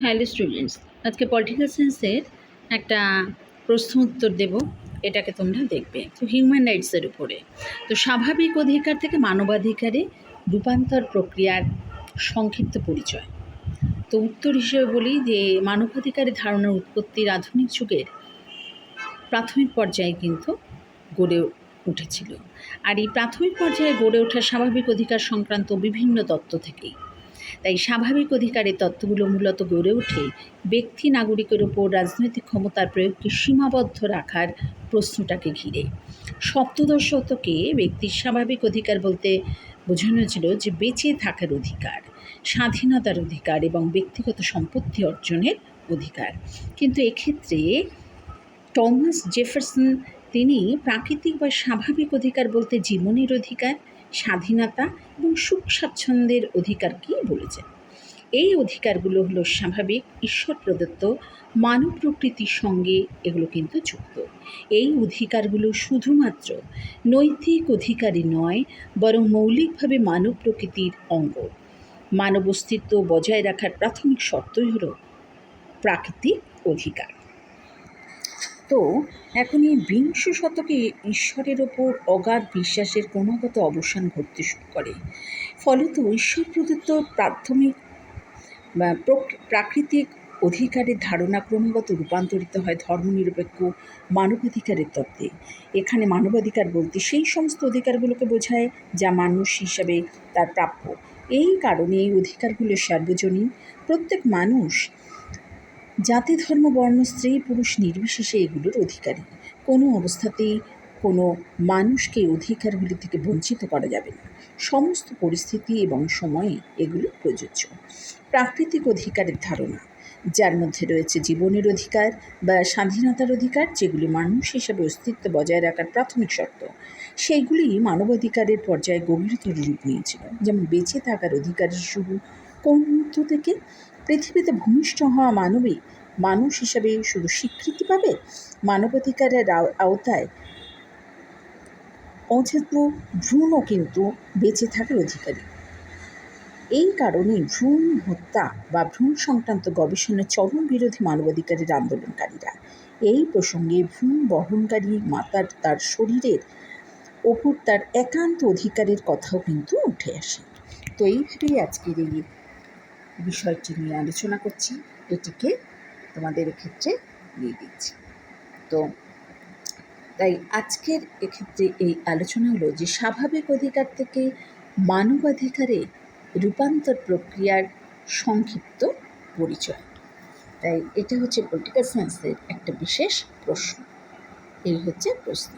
Hello students, আজকে political সায়েন্সের একটা প্রশ্ন উত্তর দেব। এটাকে তোমরা দেখবে। তো হিউম্যান রাইটসের উপরে, তো স্বাভাবিক অধিকার থেকে মানবাধিকারে রূপান্তর প্রক্রিয়ার সংক্ষিপ্ত পরিচয়। তো উত্তর হিসেবে বলি যে মানবাধিকারের ধারণার উৎপত্তির আধুনিক যুগের প্রাথমিক পর্যায়ে কিন্তু গড়ে উঠেছিল। আর এই প্রাথমিক পর্যায়ে গড়ে ওঠা স্বাভাবিক অধিকার সংক্রান্ত বিভিন্ন তত্ত্ব থেকেই। তাই স্বাভাবিক অধিকারের তত্ত্বগুলো মূলত গড়ে ওঠে ব্যক্তি নাগরিকের ওপর রাজনৈতিক ক্ষমতার প্রয়োগকে সীমাবদ্ধ রাখার প্রশ্নটাকে ঘিরে। সপ্তদশ শতকে ব্যক্তির স্বাভাবিক অধিকার বলতে বোঝানো হয়েছিল যে বেঁচে থাকার অধিকার, স্বাধীনতার অধিকার এবং ব্যক্তিগত সম্পত্তি অর্জনের অধিকার। কিন্তু এক্ষেত্রে টমাস জেফারসন তিনি প্রাকৃতিক বা স্বাভাবিক অধিকার বলতে জীবনের অধিকার, স্বাধীনতা এবং সুখ স্বাচ্ছন্দ্যের অধিকারকেই বলেছেন। এই অধিকারগুলো হলো স্বাভাবিক, ঈশ্বর প্রদত্ত, মানব প্রকৃতির সঙ্গে এগুলো কিন্তু যুক্ত। এই অধিকারগুলো শুধুমাত্র নৈতিক অধিকারই নয়, বরং মৌলিকভাবে মানব প্রকৃতির অঙ্গ। মানব অস্তিত্ব বজায় রাখার প্রাথমিক শর্তই হলো প্রাকৃতিক অধিকার। তো এখন এই বিংশ শতকে ঈশ্বরের ওপর অগাধ বিশ্বাসের ক্রমাগত অবসান ঘটতে শুরু করে। ফলত ঈশ্বর প্রদত্ত প্রাথমিক বা প্রাকৃতিক অধিকারের ধারণা ক্রমাগত রূপান্তরিত হয় ধর্মনিরপেক্ষ মানবাধিকারের তত্ত্বে। এখানে মানবাধিকার বলতে সেই সমস্ত অধিকারগুলোকে বোঝায় যা মানুষ হিসাবে তার প্রাপ্য। এই কারণে এই অধিকারগুলো সার্বজনীন। প্রত্যেক মানুষ জাতি, ধর্ম, বর্ণ, স্ত্রী পুরুষ নির্বিশেষে এগুলোর অধিকারী। কোনো অবস্থাতেই কোনো মানুষকে অধিকারগুলি থেকে বঞ্চিত করা যাবে না। সমস্ত পরিস্থিতি এবং সময়ে এগুলো প্রযোজ্য। প্রাকৃতিক অধিকারের ধারণা, যার মধ্যে রয়েছে জীবনের অধিকার বা স্বাধীনতার অধিকার, যেগুলি মানুষ হিসেবে অস্তিত্ব বজায় রাখার প্রাথমিক শর্ত, সেইগুলি মানবাধিকারের পর্যায়ে গভীরতর রূপ নিয়েছিল। যেমন বেঁচে থাকার অধিকারের শুরু কোন মুহূর্ত থেকে? পৃথিবীতে ভূমিষ্ঠ হওয়া মানুষ হিসাবে শুধু স্বীকৃতি পাবে? মানবাধিকারের আওতায় অচেতন ভ্রূণও কিন্তু বেঁচে থাকার অধিকারী। এই কারণে ভ্রূণ হত্যা বা ভ্রূণ সংক্রান্ত গবেষণার চরম বিরোধী মানবাধিকারের আন্দোলনকারীরা। এই প্রসঙ্গে ভ্রূণ বহনকারী মাতার তার শরীরের ওপর তার একান্ত অধিকারের কথাও কিন্তু উঠে আসে। তো এইভাবেই আজকের এই বিষয়টি নিয়ে আলোচনা করছি, এটিকে তোমাদের ক্ষেত্রে নিয়ে দিচ্ছি। তো তাই আজকের এক্ষেত্রে এই আলোচনা হলো যে স্বাভাবিক অধিকার থেকে মানবাধিকারে রূপান্তর প্রক্রিয়ার সংক্ষিপ্ত পরিচয়। তাই এটা হচ্ছে পলিটিক্যাল সায়েন্সের একটা বিশেষ প্রশ্ন। এই হচ্ছে প্রশ্ন।